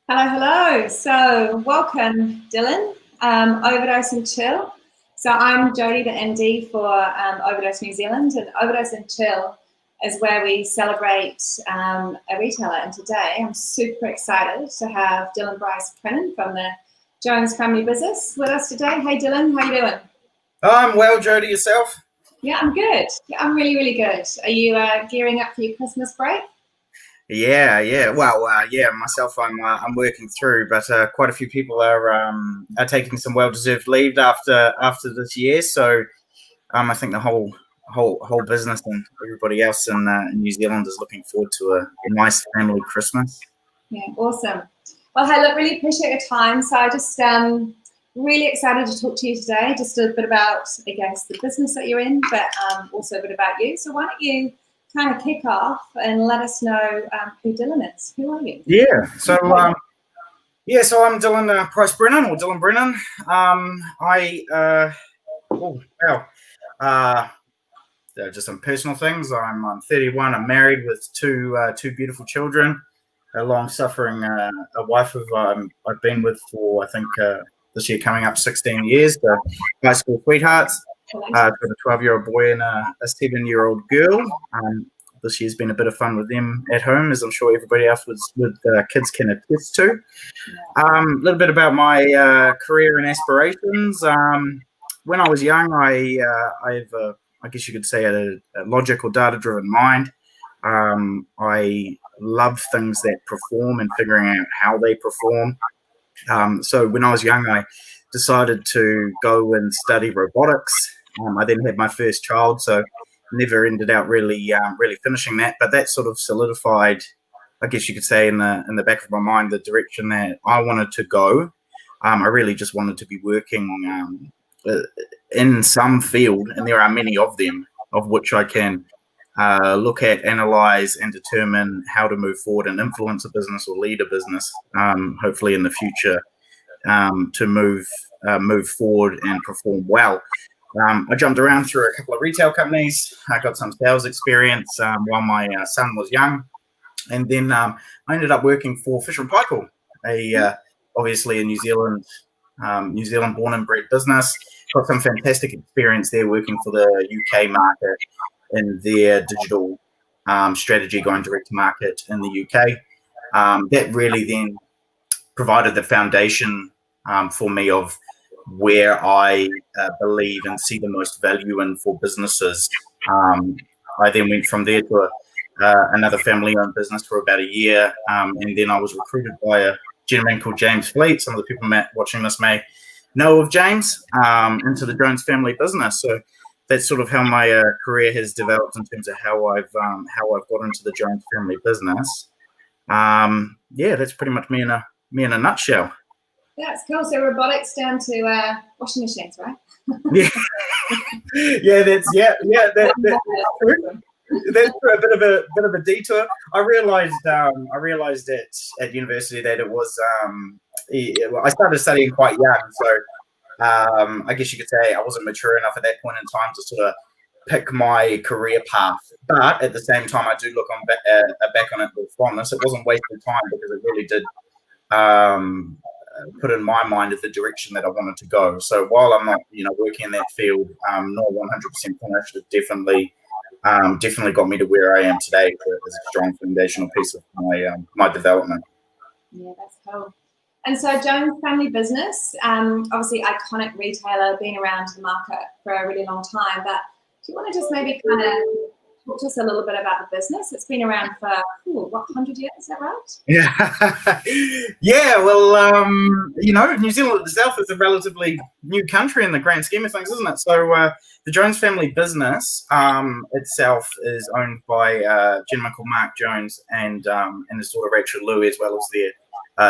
Hello, hello. So welcome, Dylan, Overdose and Chill. So I'm Jodie, the MD for Overdose New Zealand, and Overdose and Chill is where we celebrate a retailer. And today I'm super excited to have Dylan Brennan from the Jones family business with us today. Hey, Dylan, how you doing? I'm well, Jodie. Yourself? Yeah, I'm good. Yeah, I'm really, really good. Are you gearing up for your Christmas break? Yeah. Well, yeah. Myself, I'm working through, but quite a few people are taking some well-deserved leave after this year. So I think the whole business and everybody else in New Zealand is looking forward to a nice family Christmas. Yeah, awesome. Well, hey, look, really appreciate your time. So I just really excited to talk to you today, just a bit about, I guess, the business that you're in, but also a bit about you. So why don't you kind of kick off and let us know who Dylan is. Who are you? Yeah. So I'm Dylan Brennan or Dylan Brennan. Just some personal things. I'm 31. I'm married with two beautiful children. A long-suffering a wife of I've been with for I think this year coming up 16 years. The high school sweethearts. Got a 12-year-old boy and a 7-year-old girl. This year's been a bit of fun with them at home, as I'm sure everybody else with kids can attest to. A little bit about my career and aspirations. When I was young, I guess you could say a logic or data-driven mind. I love things that perform and figuring out how they perform. So when I was young, I decided to go and study robotics. I then had my first child, so never ended out really finishing that. But that sort of solidified, I guess you could say, in the back of my mind, the direction that I wanted to go. I really just wanted to be working in some field, and there are many of them, of which I can look at, analyze, and determine how to move forward and influence a business or lead a business, hopefully in the future, to move forward and perform well. I jumped around through a couple of retail companies. I got some sales experience while my son was young, and then I ended up working for Fisher & Paykel, obviously a New Zealand born and bred business. Got some fantastic experience there working for the UK market in their digital strategy, going direct to market in the UK. That really then provided the foundation for me of where I believe and see the most value in for businesses. I then went from there to another family-owned business for about a year, and then I was recruited by a gentleman called James Fleet. Some of the people watching this may know of James, into the Jones family business. So that's sort of how my career has developed in terms of how I've got into the Jones family business. That's pretty much me in a nutshell. That's cool. So robotics down to washing machines, right? That's true. That's a bit of a detour. I realized at university that it was I started studying quite young, so I guess you could say I wasn't mature enough at that point in time to sort of pick my career path. But at the same time, I do look back on it with fondness. It wasn't wasted time because it really did put in my mind the direction that I wanted to go. So while I'm not, working in that field, not 100% finished, it definitely got me to where I am today as a strong foundational piece of my development. Yeah, that's cool. And so Jones family business, obviously iconic retailer, been around the market for a really long time. But do you want to just maybe kind of talk to us a little bit about the business? It's been around for 100 years, is that right? Yeah. Well, New Zealand itself is a relatively new country in the grand scheme of things, isn't it? So the Jones family business itself is owned by a gentleman called Mark Jones and his daughter Rachel Louie, as well as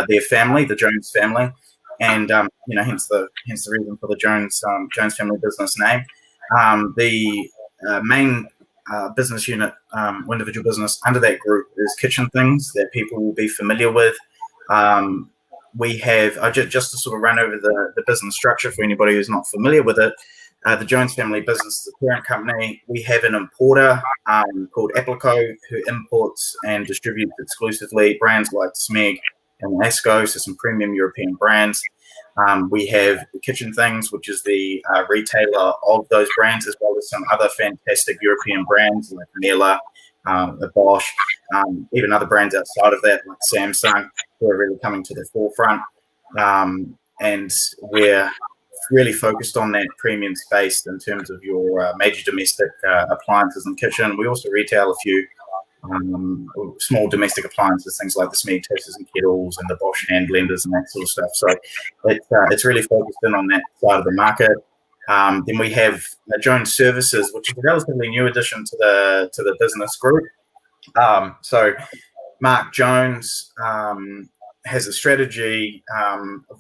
their family, the Jones family, and hence the reason for the Jones family business name. The main business unit, individual business under that group is Kitchen Things that people will be familiar with. We have just to sort of run over the business structure for anybody who's not familiar with it. The Jones family business is a parent company. We have an importer called ASKO who imports and distributes exclusively brands like Smeg, and ASKO, so some premium European brands. We have Kitchen Things, which is the retailer of those brands, as well as some other fantastic European brands like Miele, Bosch, even other brands outside of that like Samsung, who are really coming to the forefront. And we're really focused on that premium space in terms of your major domestic appliances and kitchen. We also retail a few small domestic appliances, things like the Smeg toasters and kettles and the Bosch hand blenders and that sort of stuff. So it's really focused in on that side of the market. Then we have Jones Services, which is a relatively new addition to the business group. So Mark Jones has a strategy,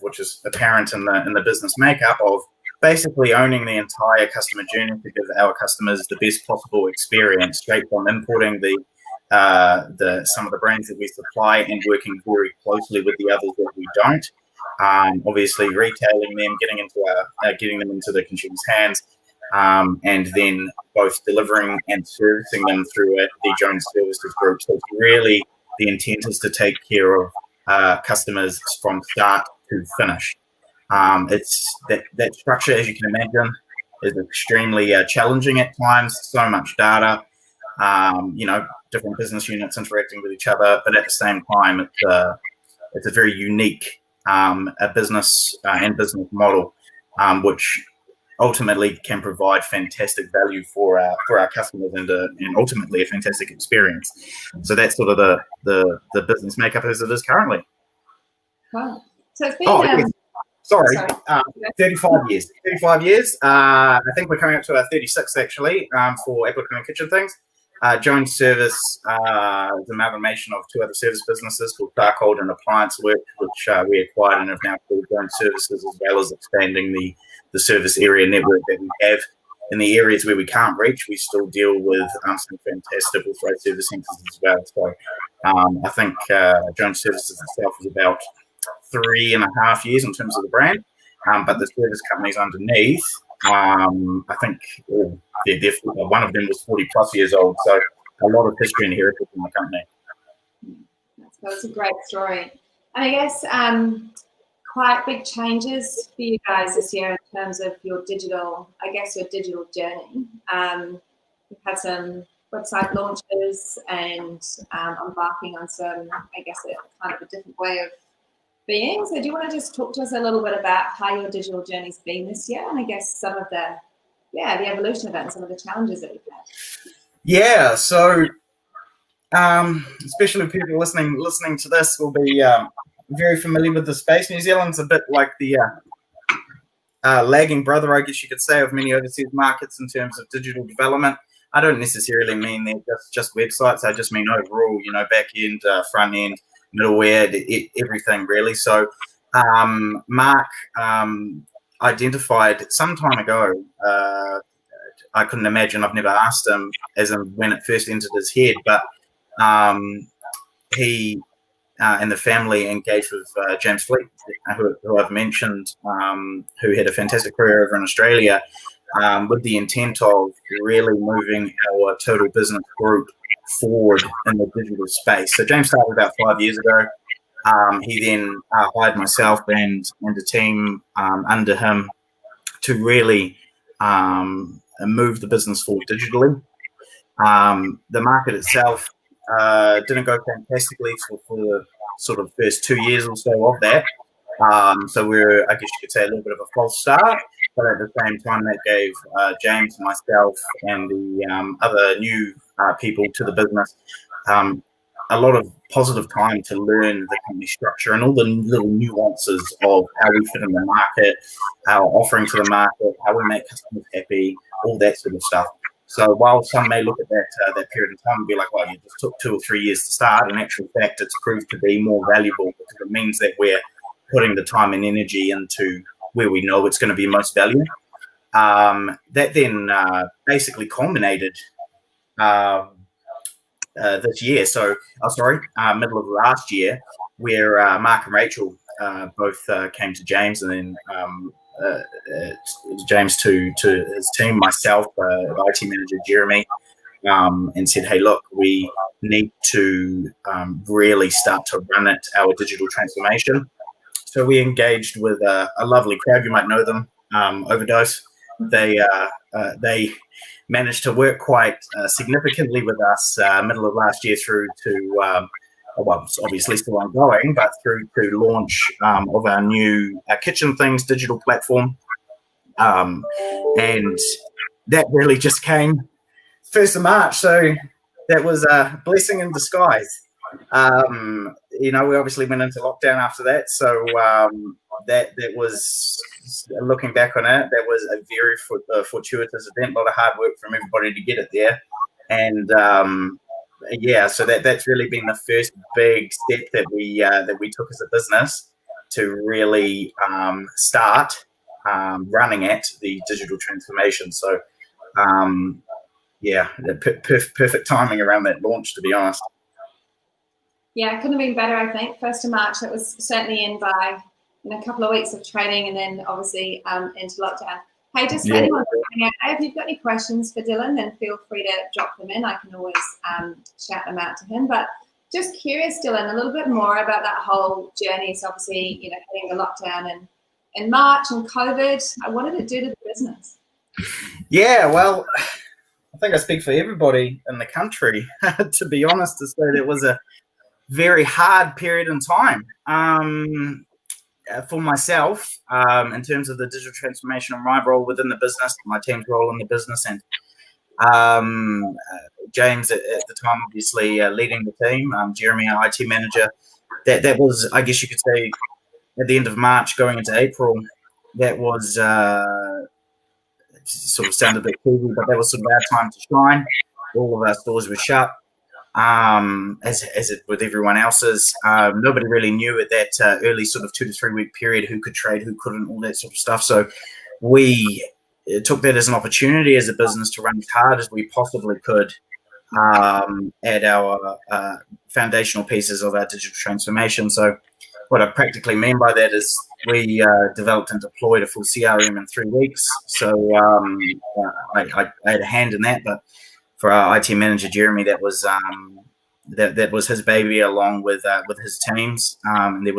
which is apparent in the business makeup, of basically owning the entire customer journey to give our customers the best possible experience, straight from importing some of the brands that we supply and working very closely with the others that we don't. Obviously, retailing them, getting them into the consumer's hands, and then both delivering and servicing them through the Jones Services Group. So it's really the intent is to take care of customers from start to finish. It's that structure, as you can imagine, is extremely challenging at times. So much data, different business units interacting with each other, but at the same time, it's a very unique business and business model, which ultimately can provide fantastic value for our customers and ultimately a fantastic experience. So that's sort of the business makeup as it is currently. Wow. So it's been Sorry. 35 years. 35 years. I think we're coming up to our 36th actually for Appleton and Kitchen Things. Jones Service is an amalgamation of two other service businesses called Darkhold and Appliance Work, which we acquired and have now called Jones Services, as well as expanding the service area network that we have. In the areas where we can't reach, we still deal with some fantastic road service centres as well. So I think Jones Services itself is about 3.5 years in terms of the brand, but the service companies underneath, I think one of them was 40 plus years old, so a lot of history and heritage in the company. That's a great story. And I guess quite big changes for you guys this year in terms of your digital journey. You've had some website launches and embarking on some, I guess, kind of a different way of being. So do you want to just talk to us a little bit about how your digital journey's been this year, and I guess some of the evolution of it and some of the challenges that you've had? Yeah, so especially people listening to this will be very familiar with the space. New Zealand's a bit like the lagging brother, I guess you could say, of many overseas markets in terms of digital development. I don't necessarily mean they're just websites. I just mean overall, back end, front end, middleware, everything really. So Mark identified some time ago, I couldn't imagine, I've never asked him as in when it first entered his head, but he and the family engaged with James Fleet, who I've mentioned, who had a fantastic career over in Australia, with the intent of really moving our total business group forward in the digital space. So James started about 5 years ago. He then hired myself and a team under him to really move the business forward digitally. The market itself didn't go fantastically for the sort of first 2 years or so of that. So we're, I guess you could say, a little bit of a false start, but at the same time that gave James, myself, and the other new people to the business a lot of positive time to learn the company structure and all the little nuances of how we fit in the market, our offering to the market, how we make customers happy, all that sort of stuff. So while some may look at that period of time and be like, well, you just took 2 or 3 years to start, in actual fact, it's proved to be more valuable because it means that we're putting the time and energy into where we know it's going to be most value. That then basically culminated this year. So, middle of last year, where Mark and Rachel both came to James, and then James to his team, myself, IT manager Jeremy, and said, hey, look, we need to really start to run it, our digital transformation. So we engaged with a lovely crowd. You might know them, Overdose. They managed to work quite significantly with us middle of last year through to, well, it's obviously still ongoing, but through to launch of our new Kitchen Things digital platform. And that really just came 1st of March. So that was a blessing in disguise. We obviously went into lockdown after that. So that was, looking back on it, that was a very fortuitous event, a lot of hard work from everybody to get it there. And so that's really been the first big step that we took as a business to really start running at the digital transformation. So perfect timing around that launch, to be honest. Yeah, it couldn't have been better, I think. 1st of March, it was certainly in a couple of weeks of training, and then obviously into lockdown. Hey, just for anyone listening out, if you've got any questions for Dylan, then feel free to drop them in. I can always shout them out to him. But just curious, Dylan, a little bit more about that whole journey. So obviously, hitting the lockdown in March and COVID, what did it do to the business? Yeah, well, I think I speak for everybody in the country, to be honest, to say that it was a very hard period in time for myself, in terms of the digital transformation and my role within the business, my team's role in the business, and James at the time, obviously leading the team, Jeremy, our IT manager. That was, I guess you could say, at the end of March going into April, that was sort of sounded a bit cheesy, but that was sort of our time to shine. All of our stores were shut. As it with everyone else's. Nobody really knew at that early sort of 2 to 3 week period who could trade, who couldn't, all that sort of stuff. So we took that as an opportunity as a business to run as hard as we possibly could at our foundational pieces of our digital transformation. So what I practically mean by that is we developed and deployed a full CRM in 3 weeks. So I had a hand in that, but for our IT manager Jeremy, that was that was his baby, along with his teams. And there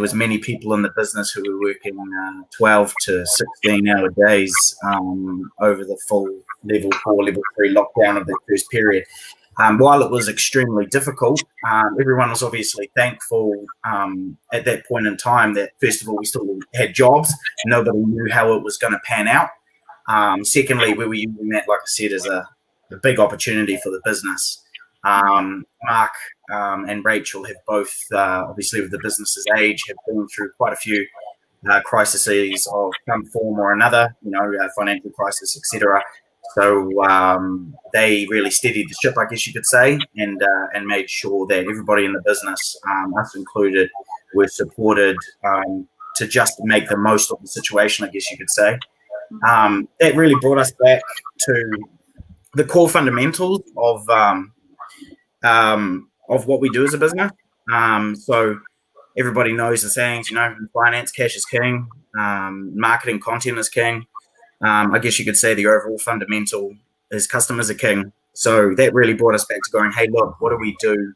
was many people in the business who were working 12 to 16-hour days over the full level 4, level 3 lockdown of the first period. While it was extremely difficult, everyone was obviously thankful at that point in time that, first of all, we still had jobs. Nobody knew how it was going to pan out. Secondly, we were using that, like I said, as a big opportunity for the business. Mark and Rachel have both, obviously with the business's age, have been through quite a few crises of some form or another, financial crisis, etc. So they really steadied the ship, I guess you could say, and made sure that everybody in the business, us included, were supported to just make the most of the situation, I guess you could say. That really brought us back to the core fundamentals of what we do as a business. So everybody knows the sayings, in finance, cash is king, marketing, content is king. I guess you could say the overall fundamental is customers are king. So that really brought us back to going, hey, look, what do we do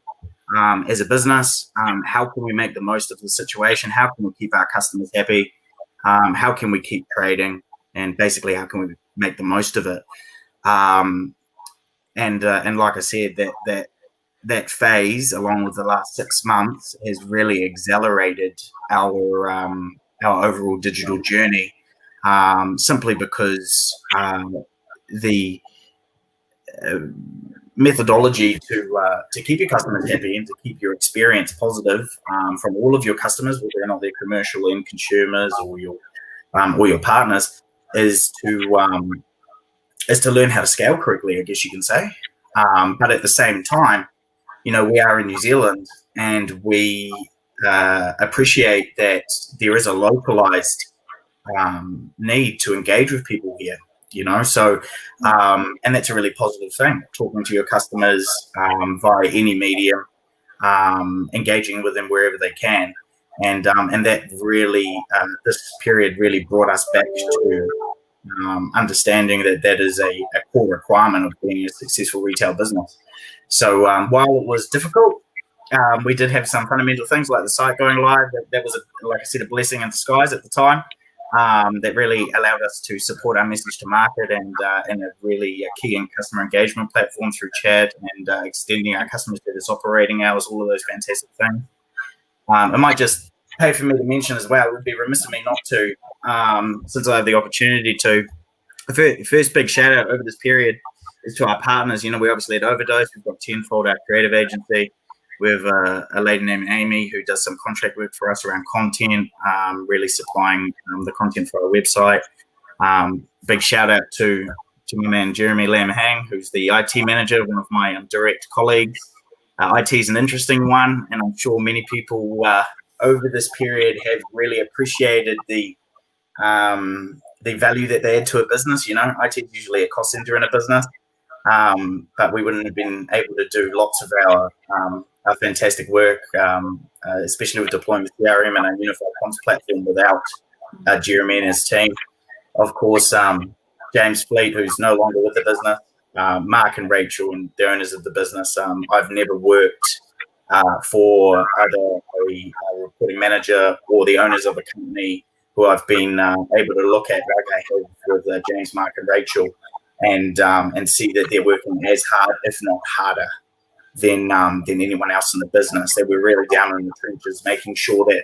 as a business? How can we make the most of the situation? How can we keep our customers happy? How can we keep trading? And basically, how can we make the most of it? And like I said, that phase, along with the last 6 months, has really accelerated our overall digital journey. Simply because the methodology to keep your customers happy and to keep your experience positive from all of your customers, whether or not they're commercial end consumers or your partners, is to learn how to scale correctly, I guess you can say. But at the same time, we are in New Zealand, and we appreciate that there is a localized need to engage with people here, so and that's a really positive thing, talking to your customers via any medium, engaging with them wherever they can, and that really this period really brought us back to understanding that that is a core requirement of being a successful retail business. So while it was difficult, we did have some fundamental things like the site going live. That was, like I said, a blessing in disguise at the time. That really allowed us to support our message to market and a really key in customer engagement platform through chat and extending our customer service operating hours, all of those fantastic things. It might just pay for me to mention as well, it would be remiss of me not to, since I have the opportunity to. The first big shout out over this period is to our partners. We obviously had Overdose, we've got Tenfold, our creative agency. We have a lady named Amy who does some contract work for us around content, really supplying the content for our website. Big shout out to my man Jeremy Lam Hang, who's the IT manager, one of my direct colleagues. IT is an interesting one, and I'm sure many people over this period have really appreciated the value that they add to a business. IT is usually a cost center in a business. But we wouldn't have been able to do lots of our fantastic work, especially with deploying the CRM and our unified comms platform without Jeremy and his team. Of course, James Fleet, who's no longer with the business, Mark and Rachel, and the owners of the business. I've never worked for either a reporting manager or the owners of a company who I've been able to look at like I have with James, Mark, and Rachel, and see that they're working as hard, if not harder, than anyone else in the business. They were really down in the trenches, making sure that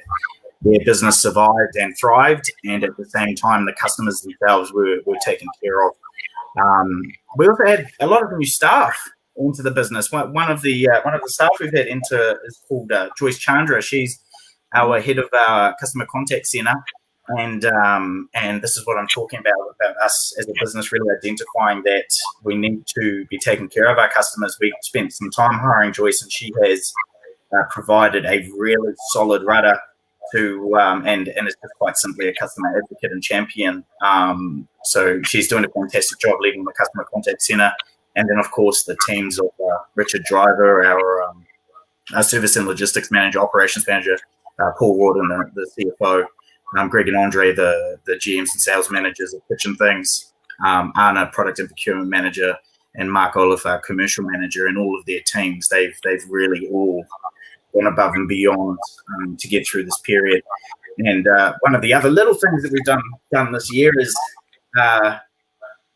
their business survived and thrived, and at the same time, the customers themselves were taken care of. We also had a lot of new staff into the business. One of the staff we've had into is called Joyce Chandra. She's our head of our customer contact center. And this is what I'm talking about us as a business really identifying that we need to be taking care of our customers. We spent some time hiring Joyce, and she has provided a really solid rudder to, and it's just quite simply a customer advocate and champion. So she's doing a fantastic job leading the customer contact center. And then, of course, the teams of Richard Driver, our service and logistics manager, operations manager, Paul Rawdon, the CFO, Greg and Andre, the GMs and sales managers of Kitchen Things, Anna, product and procurement manager, and Mark Olaf, our commercial manager, and all of their teams. They've really all gone above and beyond to get through this period. And one of the other little things that we've done this year is,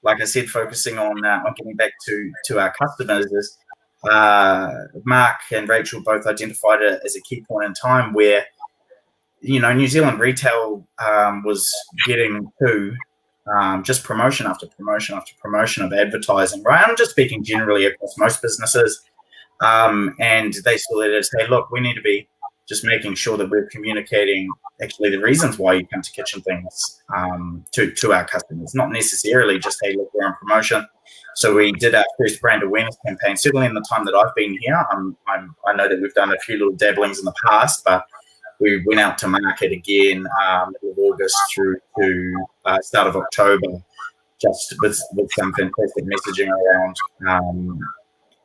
like I said, focusing on getting back to our customers. Is Mark and Rachel both identified it as a key point in time where New Zealand retail was getting to just promotion after promotion after promotion of advertising, right? I'm just speaking generally across most businesses. And they saw it as, hey, look, we need to be just making sure that we're communicating actually the reasons why you come to Kitchen Things to our customers, not necessarily just, hey, look, we're on promotion. So we did our first brand awareness campaign. Certainly in the time that I've been here, I know that we've done a few little dabblings in the past, but we went out to market again middle of August through to start of October, just with some fantastic messaging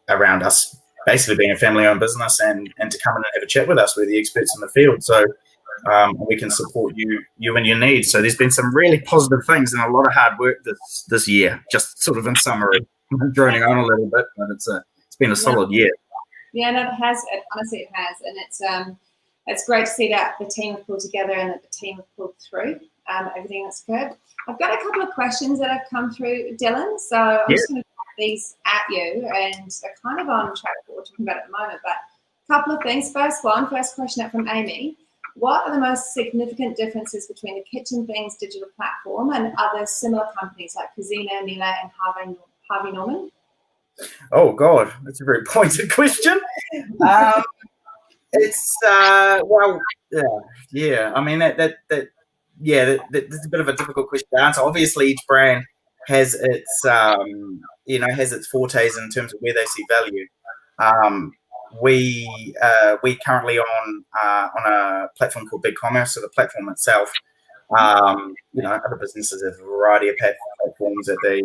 around us basically being a family-owned business and to come in and have a chat with us. We're the experts in the field, so we can support you and your needs. So there's been some really positive things and a lot of hard work this year. Just sort of in summary, I'm droning on a little bit, but it's been a solid year. Yeah, no, it has. Honestly, it has, and it's great to see that the team have pulled together and that the team have pulled through everything that's occurred. I've got a couple of questions that have come through, Dylan. So I'm just going to put these at you, and they're kind of on track for what we're talking about at the moment. But a couple of things. First question out from Amy. What are the most significant differences between the Kitchen Things digital platform and other similar companies like Gaggenau, Miele, and Harvey Norman? Oh God, that's a very pointed question. It's well, yeah. I mean that's a bit of a difficult question to answer. Obviously, each brand has its has its fortes in terms of where they see value. We currently on a platform called BigCommerce, so the platform itself. Other businesses have a variety of platforms that they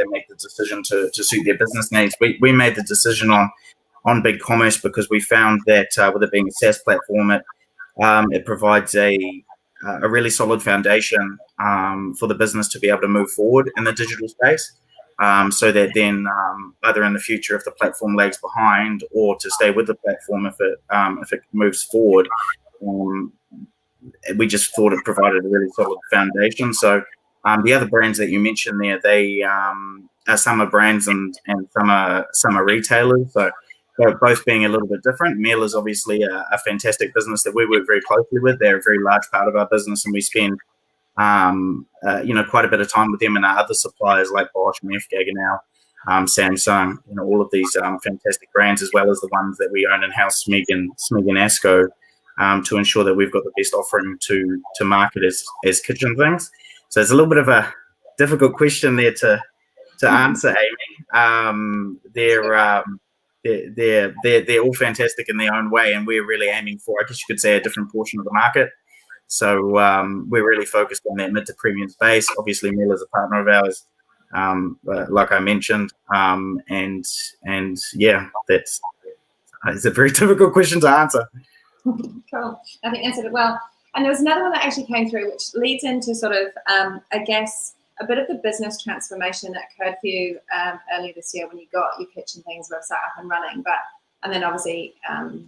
make the decision to suit their business needs. We made the decision on BigCommerce because we found that with it being a SaaS platform, it provides a a really solid foundation for the business to be able to move forward in the digital space. So that then either in the future, if the platform lags behind, or to stay with the platform if it moves forward, we just thought it provided a really solid foundation. So the other brands that you mentioned there, they are some are brands and some are retailers. So both being a little bit different. Miele is obviously a fantastic business that we work very closely with. They're a very large part of our business, and we spend quite a bit of time with them and our other suppliers like Bosch, Neff, Gaggenau, Samsung, all of these fantastic brands, as well as the ones that we own in-house, Smeg and ASKO, to ensure that we've got the best offering to market as kitchen things. So it's a little bit of a difficult question there to answer, Amy. They're all fantastic in their own way, and we're really aiming for, I guess you could say, a different portion of the market. So we're really focused on that mid to premium space. Obviously, Miele is a partner of ours, like I mentioned, and yeah, it's a very difficult question to answer. Cool. I think you answered it well. And there was another one that actually came through, which leads into sort of, I guess, a bit of the business transformation that occurred for you earlier this year when you got your Kitchen Things website up and running, and then obviously,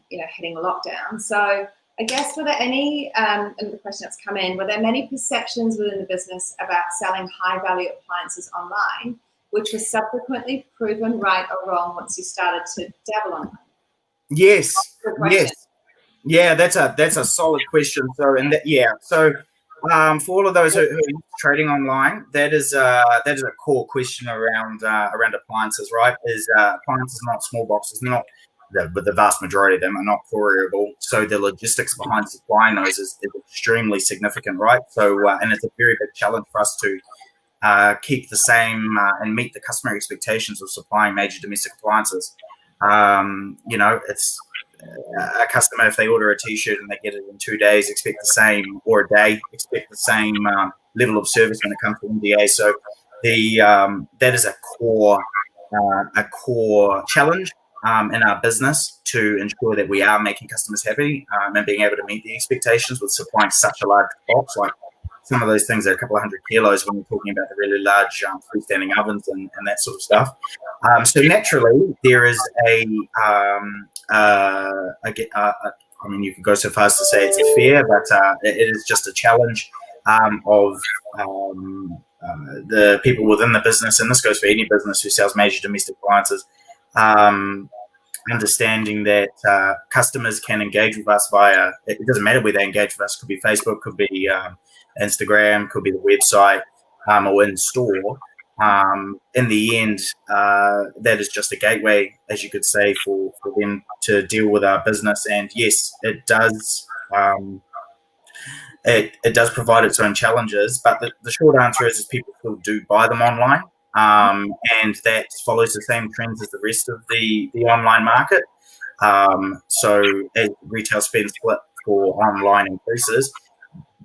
hitting lockdown. So I guess, were there any, and the question that's come in, were there many perceptions within the business about selling high-value appliances online, which was subsequently proven right or wrong once you started to dabble online? Yes. Yeah, that's a solid question. So, for all of those who are trading online, that is a core question around appliances, right? Appliances are not small boxes, but the vast majority of them are not courierable. So the logistics behind supplying those is extremely significant, right? So, and it's a very big challenge for us to keep the same and meet the customer expectations of supplying major domestic appliances. It's a customer, if they order a t-shirt and they get it in 2 days, expect the same, or a day, expect the same level of service when it comes to MDA. So that is a core challenge in our business to ensure that we are making customers happy and being able to meet the expectations with supplying such a large box. Like some of those things are a couple of 100 kilos when we're talking about the really large freestanding ovens and that sort of stuff. So naturally, there is you could go so far as to say it's a fear, but it is just a challenge of the people within the business, and this goes for any business who sells major domestic appliances, understanding that customers can engage with us via, it doesn't matter where they engage with us, could be Facebook, could be Instagram, could be the website, or in store. In the end, that is just a gateway, as you could say, for them to deal with our business. And yes, it does it does provide its own challenges, but the short answer is people still do buy them online, and that follows the same trends as the rest of the online market. So as retail spend split for online increases,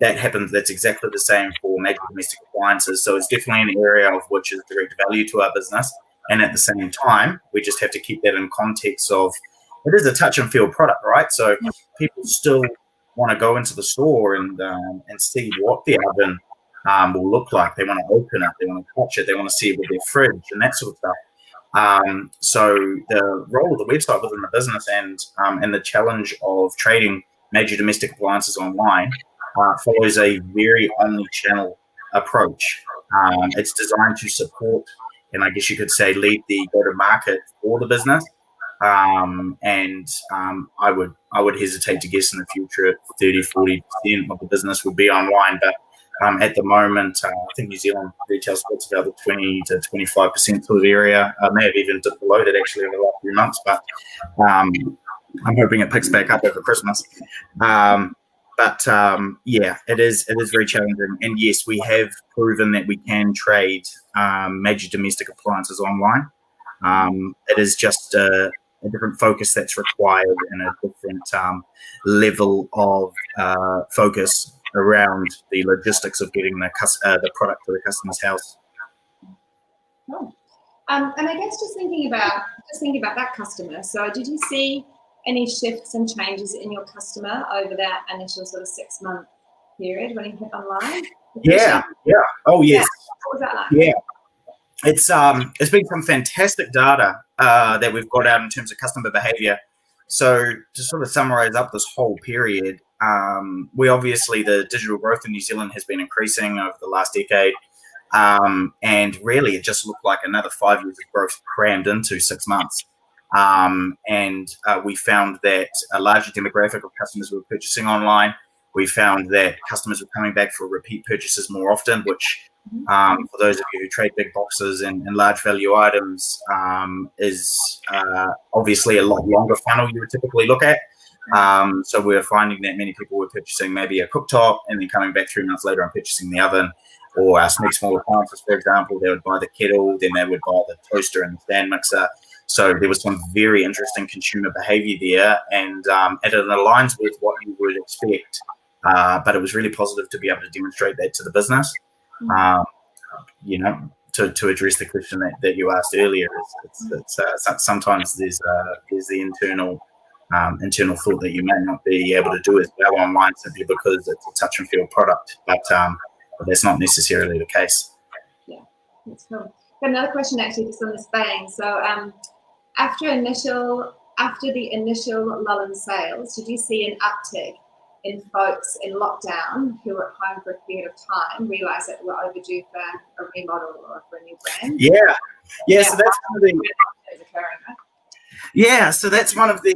that happens. That's exactly the same for major domestic appliances. So it's definitely an area of which is direct value to our business. And at the same time, we just have to keep that in context of it is a touch and feel product, right? So people still want to go into the store and see what the oven will look like. They want to open it, they want to touch it, they want to see it with their fridge and that sort of stuff. So the role of the website within the business and the challenge of trading major domestic appliances online follows a very omni-channel approach. It's designed to support, and I guess you could say lead the go-to-market for the business. I would hesitate to guess in the future 30-40% of the business would be online. But at the moment, I think New Zealand retail split's about the 20 to 25% sort of area. May have even dipped below that actually over the last few months, but I'm hoping it picks back up over Christmas. Yeah, it is very challenging. And yes, we have proven that we can trade major domestic appliances online. It is just a different focus that's required and a different level of focus around the logistics of getting the product to the customer's house. Oh. And I guess just thinking about that customer. So did you see any shifts and changes in your customer over that initial sort of 6-month period when you hit online? Yeah. Oh, yes. What was that like? Yeah. It's been some fantastic data that we've got out in terms of customer behavior. So to sort of summarize up this whole period, the digital growth in New Zealand has been increasing over the last decade. And really, it just looked like another 5 years of growth crammed into 6 months. We found that a larger demographic of customers were purchasing online. We found that customers were coming back for repeat purchases more often, which for those of you who trade big boxes and large value items is obviously a lot longer funnel you would typically look at. So we're finding that many people were purchasing maybe a cooktop and then coming back 3 months later and purchasing the oven, or our Smeg small appliances, for example. They would buy the kettle, then they would buy the toaster and the stand mixer. So there was some very interesting consumer behavior there, and it aligns with what you would expect. But it was really positive to be able to demonstrate that to the business. To address the question that you asked earlier, sometimes there's the internal thought that you may not be able to do as well online simply because it's a touch and feel product, but that's not necessarily the case. Yeah, that's cool. Got another question actually just on this vein. So after the initial lull in sales, did you see an uptick in folks in lockdown who were at home for a period of time realize that we're overdue for a remodel or for a new brand? Yeah. So that's one of the So that's one of the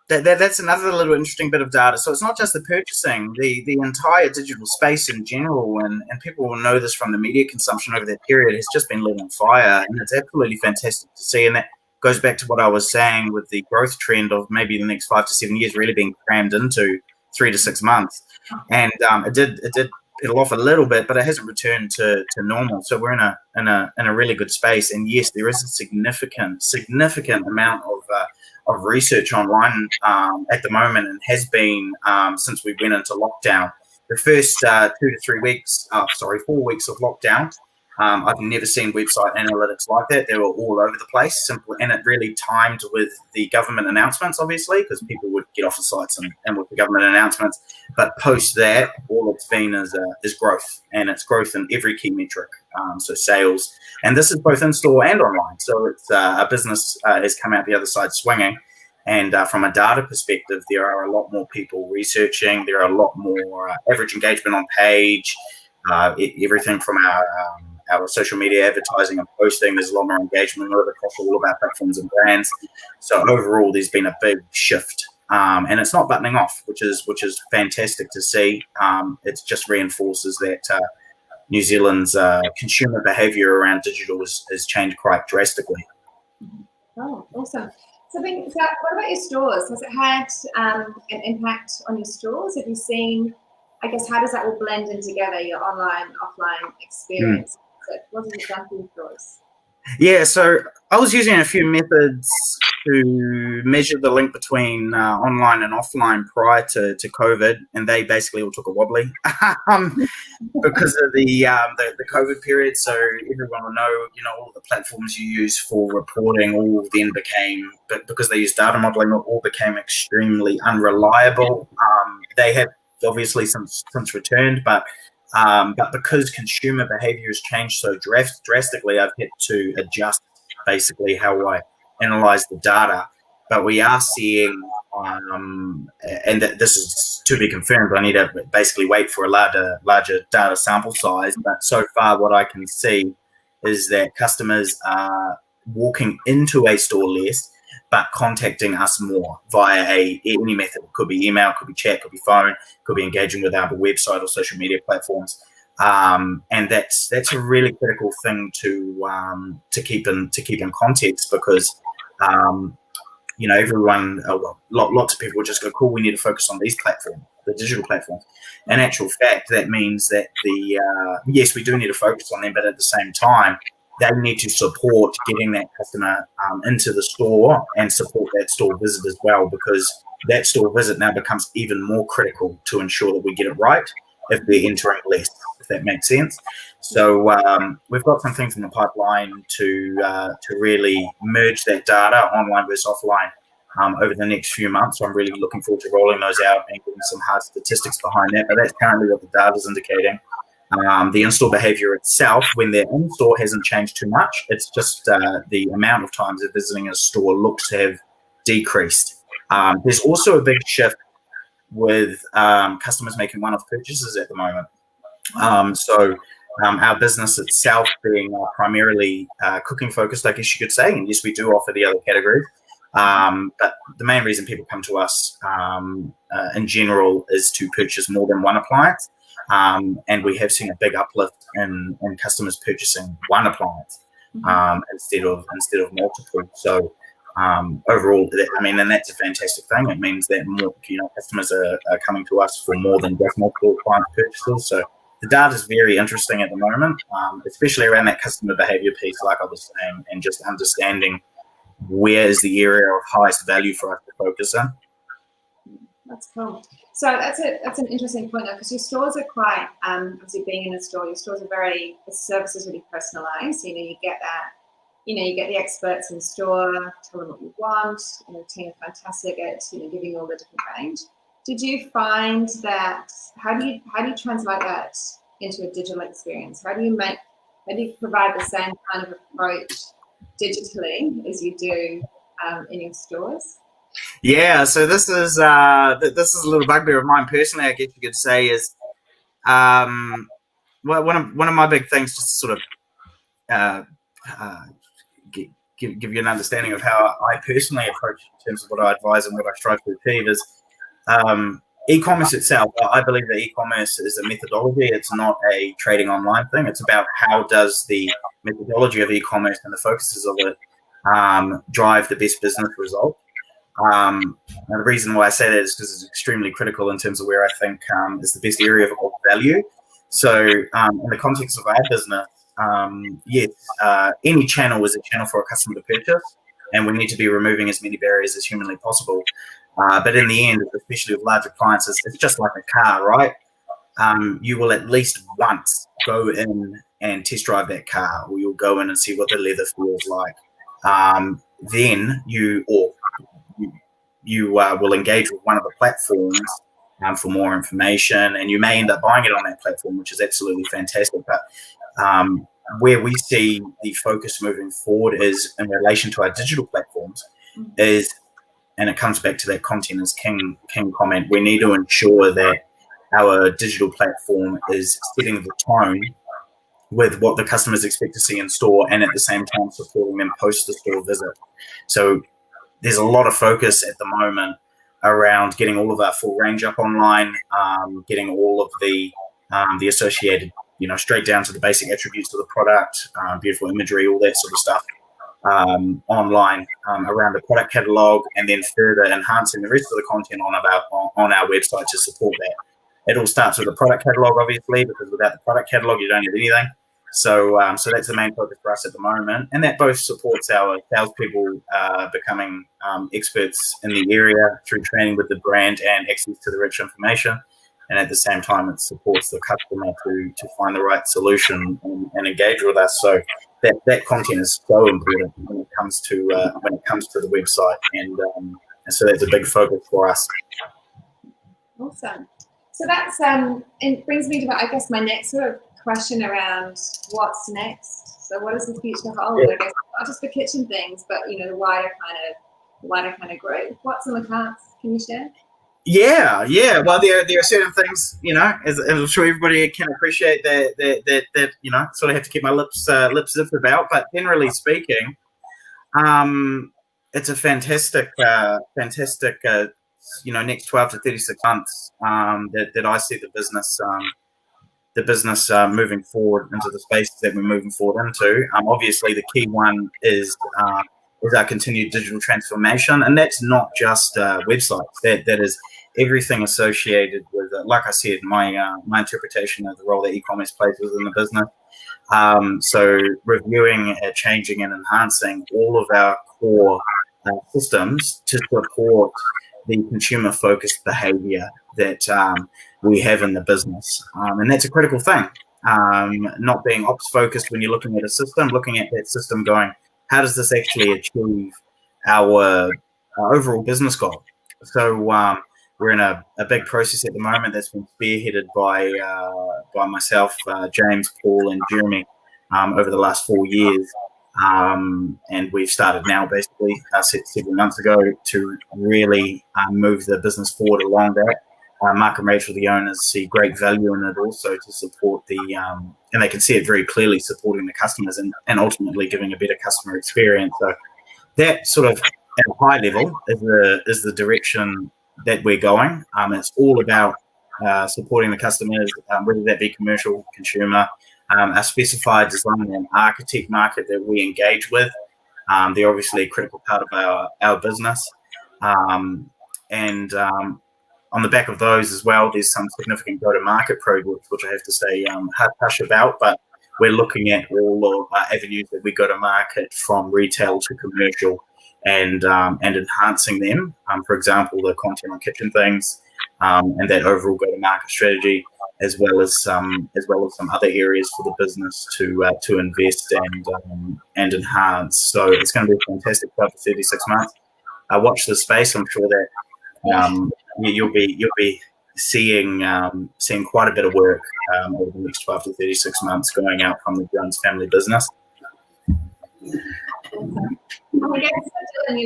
that's another little interesting bit of data. So it's not just the purchasing, the entire digital space in general, and people will know this from the media consumption over that period, has just been lit on fire, and it's absolutely fantastic to see. And that goes back to what I was saying with the growth trend of maybe the next 5 to 7 years really being crammed into 3 to 6 months. And it did peel off a little bit, but it hasn't returned to normal. So we're in a really good space. And yes, there is a significant amount of research online at the moment, and has been since we went into lockdown. The first 4 weeks of lockdown, I've never seen website analytics like that. They were all over the place, and it really timed with the government announcements, obviously, because people would get off the sites and with the government announcements. But post that, all it's been is growth, and it's growth in every key metric. So sales, and this is both in store and online. So it's a business has come out the other side swinging. And from a data perspective, there are a lot more people researching. There are a lot more average engagement on page. Everything from our social media advertising and posting, there's a lot more engagement across all of our platforms and brands. So overall, there's been a big shift, and it's not buttoning off, which is fantastic to see. It just reinforces that New Zealand's consumer behaviour around digital has changed quite drastically. Oh, awesome. So what about your stores? Has it had an impact on your stores? Have you seen, I guess, how does that all blend in together, your online, offline experience? What has it done for your stores? Yeah, so I was using a few methods to measure the link between online and offline prior to COVID, and they basically all took a wobbly because of the COVID period. So everyone will know, all the platforms you use for reporting all then became, but because they use data modeling, all became extremely unreliable. They have obviously since returned, but because consumer behavior has changed so drastically, I've had to adjust basically how I analyze the data. But we are seeing, and this is to be confirmed, I need to basically wait for a larger data sample size. But so far, what I can see is that customers are walking into a store less, but contacting us more via any method. It could be email, could be chat, could be phone, could be engaging with our website or social media platforms. And that's a really critical thing to keep in context, because everyone, lots of people will just go, cool, we need to focus on these platforms, the digital platforms. In actual fact, that means that yes, we do need to focus on them, but at the same time, they need to support getting that customer into the store and support that store visit as well, because that store visit now becomes even more critical to ensure that we get it right if they're entering less, if that makes sense. So we've got some things in the pipeline to really merge that data, online versus offline, over the next few months. So I'm really looking forward to rolling those out and getting some hard statistics behind that. But that's currently what the data is indicating. The in-store behavior itself, when they're in-store, hasn't changed too much. It's just the amount of times they're visiting a store looks to have decreased. There's also a big shift with customers making one-off purchases at the moment. Our business itself being primarily cooking focused, I guess you could say, and yes, we do offer the other categories. But the main reason people come to us in general is to purchase more than one appliance. And we have seen a big uplift in customers purchasing one appliance instead of multiple. So overall, and that's a fantastic thing. It means that more, customers are coming to us for more than just multiple appliance purchases. So the data is very interesting at the moment, especially around that customer behavior piece, like I was saying, and just understanding where is the area of highest value for us to focus in. That's cool. So that's an interesting point though, because your stores are quite, obviously being in a store, your stores are the service is really personalized. You get that, you get the experts in store, tell them what you want, the team are fantastic at, giving you all the different range. Did you find that, how do you translate that into a digital experience? How do you provide the same kind of approach digitally as you do in your stores? Yeah, so this is a little bugbear of mine personally, I guess you could say, is well, one of my big things, just to sort of give you an understanding of how I personally approach in terms of what I advise and what I strive to achieve, is e-commerce itself. I believe that e-commerce is a methodology. It's not a trading online thing. It's about how does the methodology of e-commerce and the focuses of it drive the best business result. And the reason why I say that is because it's extremely critical in terms of where I think is the best area of value. So in the context of our business, yes, any channel is a channel for a customer to purchase, and we need to be removing as many barriers as humanly possible. But in the end, especially with large appliances, it's just like a car, right? You will at least once go in and test drive that car, or you'll go in and see what the leather feels like. Then you will engage with one of the platforms for more information, and you may end up buying it on that platform, which is absolutely fantastic. But where we see the focus moving forward is in relation to our digital platforms is, and it comes back to that content is king comment, we need to ensure that our digital platform is setting the tone with what the customers expect to see in store, and at the same time supporting them post the store visit. So there's a lot of focus at the moment around getting all of our full range up online, getting all of the associated, straight down to the basic attributes of the product, beautiful imagery, all that sort of stuff online around the product catalog, and then further enhancing the rest of the content on our website to support that. It all starts with the product catalog, obviously, because without the product catalog, you don't have anything. So that's the main focus for us at the moment, and that both supports our salespeople becoming experts in the area through training with the brand and access to the rich information, and at the same time, it supports the customer to find the right solution and engage with us. So that content is so important when it comes to the website, and so that's a big focus for us. Awesome. So that's it brings me to, I guess, my next sort of question around what's next. So what does the future hold? I guess not just the kitchen things, but the wider kind of group. What's on the cards? Can you share? Yeah. Well, there are certain things, as I'm sure everybody can appreciate that sort of have to keep my lips zipped about. But generally speaking, it's a fantastic next 12 to 36 months that I see the business moving forward into the space that we're moving forward into. Obviously, the key one is our continued digital transformation, and that's not just websites. That is everything associated with, like I said, my interpretation of the role that e-commerce plays within the business. So reviewing, changing, and enhancing all of our core systems to support the consumer-focused behavior that we have in the business. And that's a critical thing. Not being ops-focused when you're looking at a system, looking at that system going, how does this actually achieve our overall business goal. So we're in a big process at the moment that's been spearheaded by myself, James, Paul, and Jeremy over the last 4 years. And we've started now, basically, several months ago, to really move the business forward along that. Mark and Rachel, the owners, see great value in it also to support and they can see it very clearly, supporting the customers and ultimately giving a better customer experience. So that sort of, at a high level, is the direction that we're going. It's all about supporting the customers, whether that be commercial, consumer, a specified design and architect market that we engage with. They're obviously a critical part of our business. On the back of those as well, there's some significant go-to-market projects, which I have to say hush about, but we're looking at all of avenues that we go to market, from retail to commercial, and enhancing them. For example, the content on kitchen things, and that overall go-to-market strategy, as well as some other areas for the business to invest and enhance. So it's going to be a fantastic 12 to 36 months. Watch the space. I'm sure that you'll be seeing quite a bit of work over the next 12 to 36 months going out from the Jones family business. I guess, Dylan,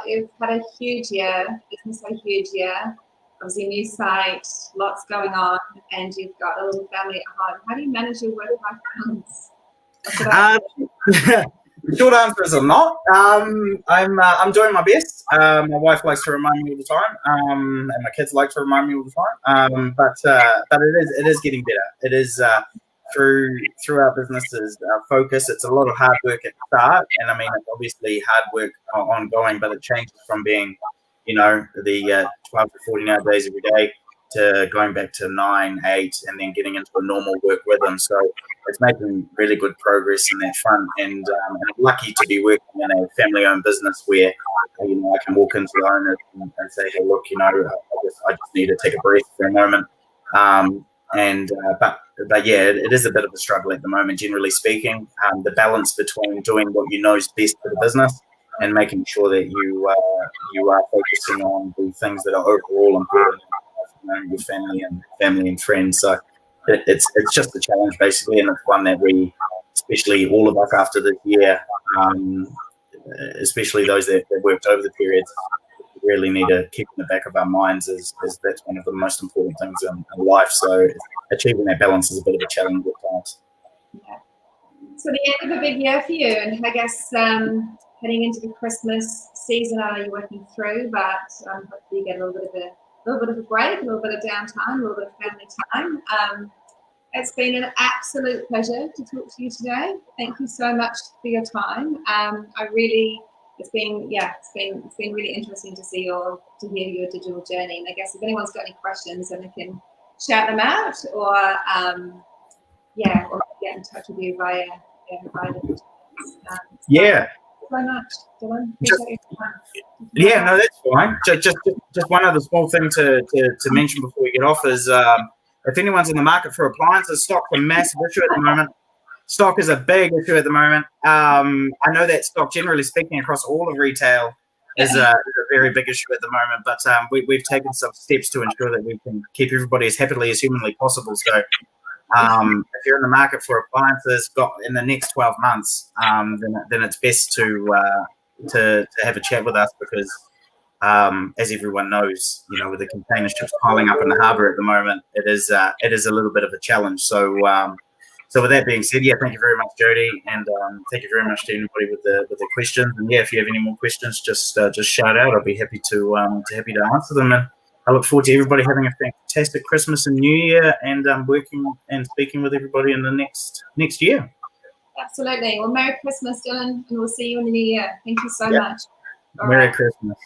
you've had a huge year, a huge year. Obviously, new site, lots going on, and you've got a little family at home. How do you manage your work-life balance? The short answer is I'm not. I'm doing my best. My wife likes to remind me all the time, and my kids like to remind me all the time. But it is getting better. It is through our businesses focus. It's a lot of hard work at the start, and I mean, it's obviously hard work ongoing, but it changes from being, the 12 to 14-hour days every day to going back to 9, 8, and then getting into a normal work rhythm. So it's making really good progress in that front, and I'm lucky to be working in a family-owned business where I can walk into the owner and say, hey, look, I just need to take a breath for a moment. But yeah, it is a bit of a struggle at the moment, generally speaking. The balance between doing what you know is best for the business and making sure that you are focusing on the things that are overall important, your family and friends. So it's just a challenge, basically, and it's one that we, especially all of us after this year, especially those that worked over the periods, really need to keep in the back of our minds as that's one of the most important things in life. So achieving that balance is a bit of a challenge at times. Yeah. So the end of a big year for you, and I guess heading into the Christmas season, I know you're working through, but hopefully you get a little bit of a break, a little bit of downtime, a little bit of family time. It's been an absolute pleasure to talk to you today. Thank you so much for your time. It's been really interesting to hear your digital journey. And I guess if anyone's got any questions, then they can shout them out, or get in touch with you via the yeah. So much, Dylan. Yeah, no, that's fine. Just one other small thing to mention before we get off is if anyone's in the market for appliances, stock's a massive issue at the moment. Stock is a big issue at the moment. I know that stock, generally speaking, across all of retail is a very big issue at the moment, but we've taken some steps to ensure that we can keep everybody as happily as humanly possible. So if you're in the market for appliances in the next 12 months, then it's best to have a chat with us, because as everyone knows, with the container ships piling up in the harbour at the moment, it is a little bit of a challenge. So with that being said, thank you very much, Jody, and thank you very much to anybody with the questions. And if you have any more questions, just shout out. I'll be happy to answer them. And I look forward to everybody having a fantastic Christmas and New Year, and working and speaking with everybody in the next year. Absolutely. Well, Merry Christmas, Dylan, and we'll see you in the new year. Thank you so much. Merry Christmas.